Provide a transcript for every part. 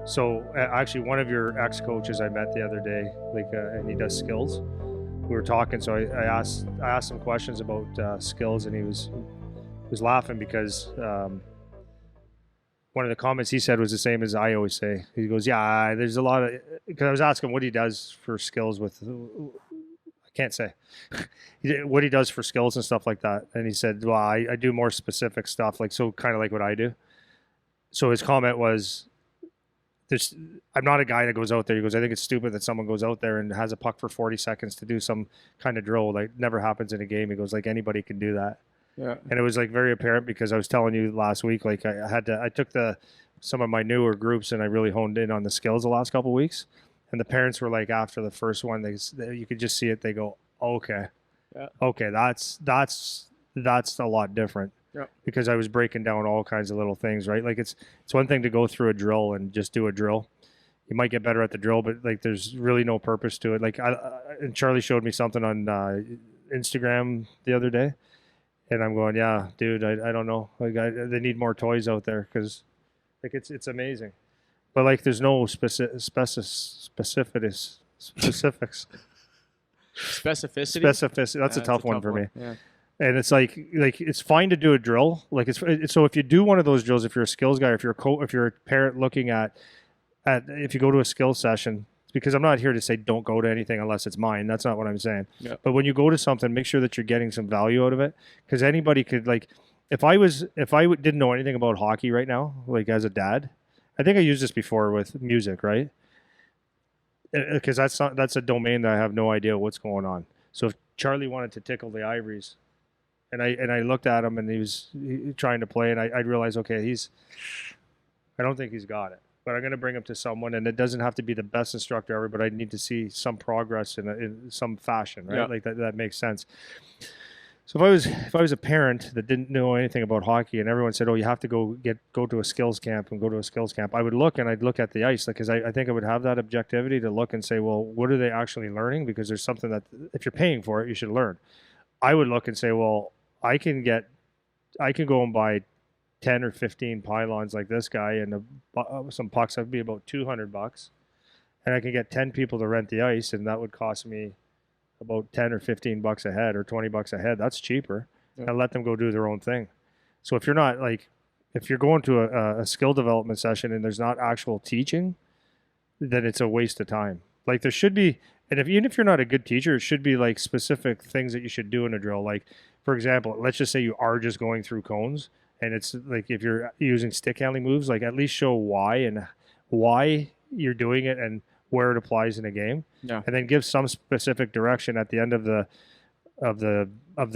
So actually, one of your ex-coaches I met the other day, and he does skills. We were talking, so I asked some questions about skills, and he was laughing because one of the comments he said was the same as I always say. He goes, "Yeah, there's a lot of," because I was asking what he does for skills with, I can't say what he does for skills and stuff like that, and he said, "Well, I do more specific stuff, like so, kind of like what I do." So his comment was, I'm not a guy that goes out there. He goes, I think it's stupid that someone goes out there and has a puck for 40 seconds to do some kind of drill. Like, never happens in a game. He goes, like, anybody can do that. Yeah. And it was like very apparent because I was telling you last week, like I took some of my newer groups and I really honed in on the skills the last couple of weeks. And the parents were like, after the first one, you could just see it. They go, okay, okay, that's a lot different. Yep. Because I was breaking down all kinds of little things, right? Like it's one thing to go through a drill and just do a drill. You might get better at the drill, but like there's really no purpose to it. Like and Charlie showed me something on Instagram the other day, and I'm going, yeah, dude, I don't know. Like they need more toys out there because like it's amazing, but like there's no specifics. Specificity. That's a tough one for me. Yeah. And it's like it's fine to do a drill. Like it's so if you do one of those drills, if you're a skills guy, if you're a parent looking at if you go to a skills session, because I'm not here to say don't go to anything unless it's mine. That's not what I'm saying. Yeah. But when you go to something, make sure that you're getting some value out of it. Because anybody could, like, if I didn't know anything about hockey right now, like as a dad, I think I used this before with music, right? Because that's a domain that I have no idea what's going on. So if Charlie wanted to tickle the ivories, and I looked at him and he was trying to play, and I realized, okay, I don't think he's got it. But I'm going to bring him to someone, and it doesn't have to be the best instructor ever, but I need to see some progress in some fashion, right? Yeah. Like that makes sense. So if I was a parent that didn't know anything about hockey, and everyone said, "Oh, you have to go to a skills camp," I would look and I'd look at the ice, like, because I think I would have that objectivity to look and say, well, what are they actually learning? Because there's something that if you're paying for it, you should learn. I would look and say, well, I can go and buy 10 or 15 pylons like this guy, and some pucks. That'd be about $200, and I can get 10 people to rent the ice, and that would cost me about 10 or 15 bucks a head or 20 bucks a head. That's cheaper. Yeah. And let them go do their own thing. So if you're going to a skill development session and there's not actual teaching, then it's a waste of time. Like there should be, and even if you're not a good teacher, it should be like specific things that you should do in a drill. Like, for example, let's just say you are just going through cones, and it's like if you're using stick handling moves, like at least show why you're doing it and where it applies in a game. Yeah. And then give some specific direction at the end of the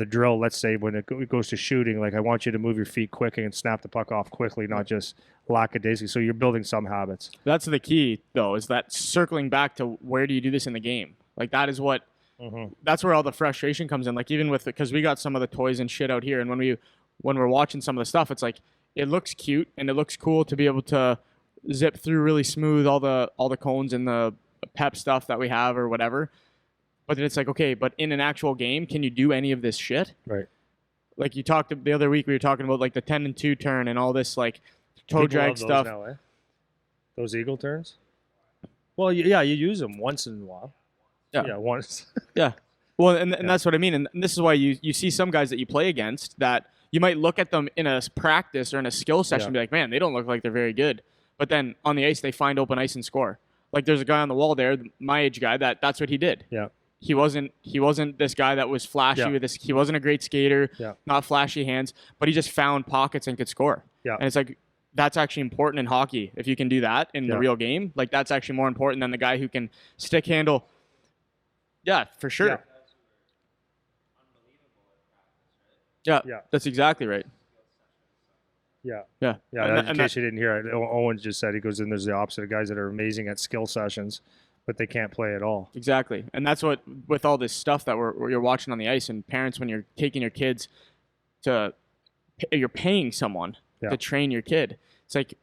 drill. Let's say when it goes to shooting, like I want you to move your feet quick and snap the puck off quickly, not just lackadaisically. So you're building some habits. That's the key, though, is that circling back to where do you do this in the game? Like that is what. Mm-hmm. That's where all the frustration comes in. Like even with because we got some of the toys and shit out here, and when we're watching some of the stuff, it's like it looks cute and it looks cool to be able to zip through really smooth all the cones and the pep stuff that we have or whatever. But then it's like, okay, but in an actual game, can you do any of this shit? Right. Like you talked the other week, we were talking about like the 10 and 2 turn and all this like toe drag stuff. Now, eh? Those eagle turns. Well, yeah, you use them once in a while. Yeah, once. Yeah. Well, and that's what I mean. And this is why you see some guys that you play against that you might look at them in a practice or in a skill session and be like, man, they don't look like they're very good. But then on the ice, they find open ice and score. Like there's a guy on the wall there, my age guy, that's what he did. Yeah. He wasn't this guy that was flashy with this. He wasn't a great skater, not flashy hands, but he just found pockets and could score. Yeah. And it's like, that's actually important in hockey. If you can do that in the real game, like that's actually more important than the guy who can stick handle. Yeah, for sure. Yeah, that's exactly right. Yeah. And in case you didn't hear it, Owen just said, he goes, and there's the opposite of guys that are amazing at skill sessions, but they can't play at all. Exactly. And that's what, with all this stuff that you're watching on the ice, and parents, when you're taking your kids you're paying someone to train your kid. It's like,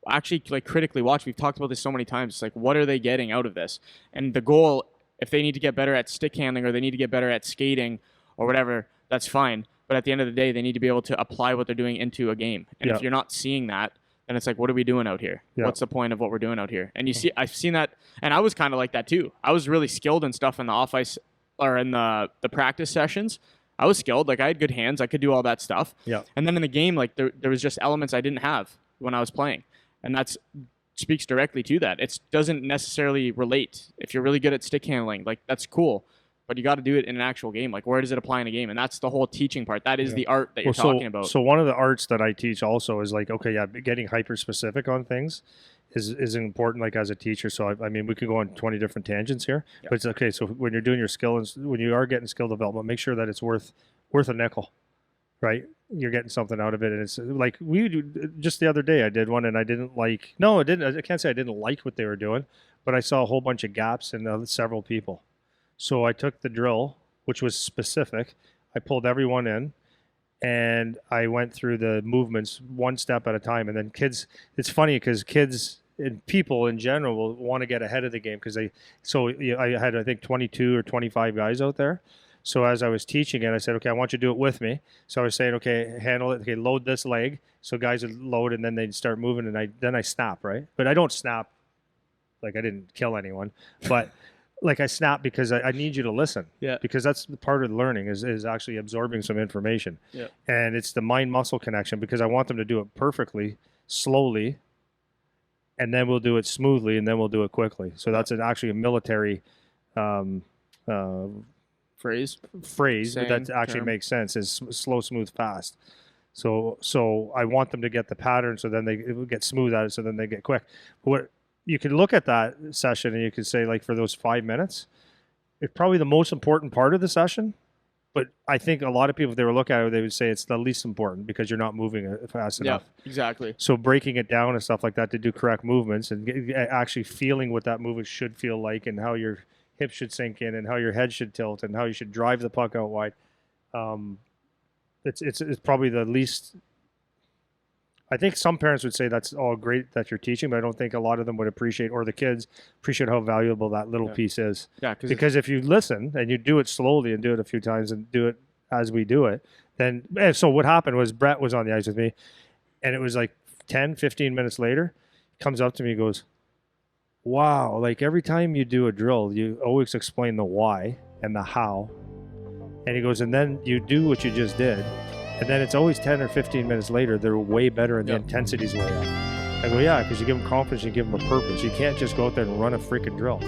actually, like critically watch. We've talked about this so many times. It's like, what are they getting out of this? And the goal, if they need to get better at stick handling or they need to get better at skating or whatever, that's fine. But at the end of the day, they need to be able to apply what they're doing into a game. And if you're not seeing that, And it's like, what are we doing out here? Yeah. What's the point of what we're doing out here? And you see, I've seen that, and I was kind of like that too. I was really skilled in stuff in the off ice or in the practice sessions. I was skilled, like I had good hands, I could do all that stuff. Yeah. And then in the game, like there was just elements I didn't have when I was playing, and that's speaks directly to that. It doesn't necessarily relate. If you're really good at stick handling, like that's cool, but you got to do it in an actual game. Like where does it apply in a game? And that's the whole teaching part. That is the art that you're talking about. So one of the arts that I teach also is like, okay, yeah, getting hyper specific on things is important, like as a teacher. So I mean, we could go on 20 different tangents here, but it's okay. So when you're doing your skill, when you are getting skill development, make sure that it's worth a nickel, right? You're getting something out of it. And it's like just the other day I did one and I didn't like, no, I didn't. I can't say I didn't like what they were doing, but I saw a whole bunch of gaps in several people. So I took the drill, which was specific. I pulled everyone in and I went through the movements one step at a time. And then kids, it's funny because kids and people in general will want to get ahead of the game because I had, I think 22 or 25 guys out there. So as I was teaching it, I said, okay, I want you to do it with me. So I was saying, okay, handle it. Okay, load this leg. So guys would load and then they'd start moving and then I snap, right? But I don't snap like I didn't kill anyone. But like I snap because I need you to listen. Yeah. Because that's the part of the learning is actually absorbing some information. Yeah. And it's the mind-muscle connection because I want them to do it perfectly, slowly, and then we'll do it smoothly and then we'll do it quickly. So that's actually a military phrase that actually makes sense is slow, smooth, fast. So I want them to get the pattern so then they get smooth at it so then they get quick. What you can look at that session and you can say like for those 5 minutes, it's probably the most important part of the session. But I think a lot of people, if they were looking at it, they would say it's the least important because you're not moving fast enough. Yeah, exactly. So breaking it down and stuff like that to do correct movements and actually feeling what that movement should feel like and how your hips should sink in and how your head should tilt and how you should drive the puck out wide. It's probably the least. I think some parents would say that's all great that you're teaching, but I don't think a lot of them would appreciate, or the kids appreciate how valuable that little piece is. Yeah, because if you listen and you do it slowly and do it a few times and do it as we do it, then so what happened was Brett was on the ice with me, and it was like 10, 15 minutes later, he comes up to me and goes, wow, like every time you do a drill, you always explain the why and the how. And he goes, and then you do what you just did. And then it's always 10 or 15 minutes later, they're way better and the intensity's way up. I go, yeah, because you give them confidence, you give them a purpose. You can't just go out there and run a freaking drill.